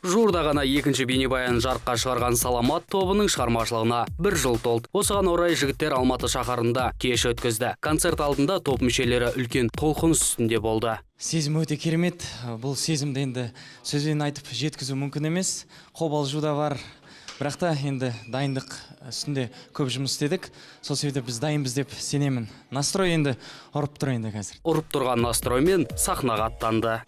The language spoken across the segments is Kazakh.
Жуырда ғана екінші бейнебаян жарыққа шығарған Саламат тобының шығармашылығына 1 жыл толды. Осыған орай жігіттер Алматы шаһарында кеш өткізді. Концерт алдында топ мүшелері үлкен толқын үстінде болды. Сезім өте керемет. Бұл сезімді енді сөзбен айтып жеткізу мүмкін емес. Қобалжу да бар. Бірақ та енді дайындық үстінде көп жұмыс істедік. Сол себепті біз дайынбыз деп сенемін. Настрой енді ұрып тұр енді қазір. Ұрып тұрған настроймен сахнаға аттанды.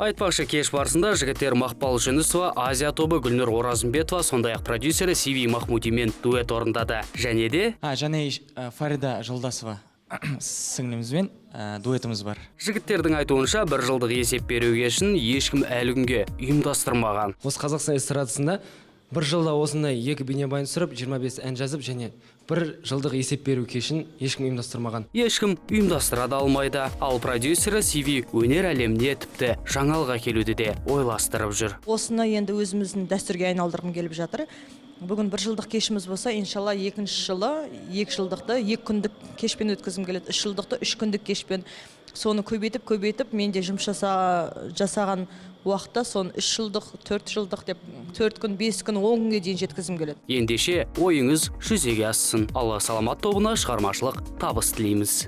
Айтпақшы, кеш барысында жігіттер Мақпал Жүнісова, Азия тобы Гүлнұр Оразымбетова, сондай-ақ продюсері Сиви Махмудимен дуэт орындады. Және де Фарида Жолдасова сіңлімізбен дуэтіміз бар. Жігіттердің айтуынша 1 жылдық есеп беру кешін ешкім әлі күнге ұйымдастырмаған. Осы Қазақстан эстрадасында 1 жылда осындай 2 бейнебаян түсіріп, 25 ән жазып және 1 жылдық есеп беру кешін ешкім ұйымдастырмаған. Ешкім ұйымдастыра да алмайды. Ал продюсері Сиви өнер әлеміне тіпті жаңалға келуді де ойластырып жүр. Осыны енді өзіміздің дәстүрге айналдырғым келіп жатыр. Бүгін 1 жылдық кешіміз болса, иншалла 2-ші жылы 2 жылдықты 2 күндік кешпен өткізім келеді. 3 жылдықты 3 күндік кешпен. Соны көбейтіп, менде жұмыс жасаған уақытта соны 3 жылдық, 4 жылдық деп 4 күн, 5 күн, 10 күнге дейін жеткізім келеді. Ендеше ойыңыз жүзеге ассын. Алла Саламат тобына шығармашылық табыс тілейміз.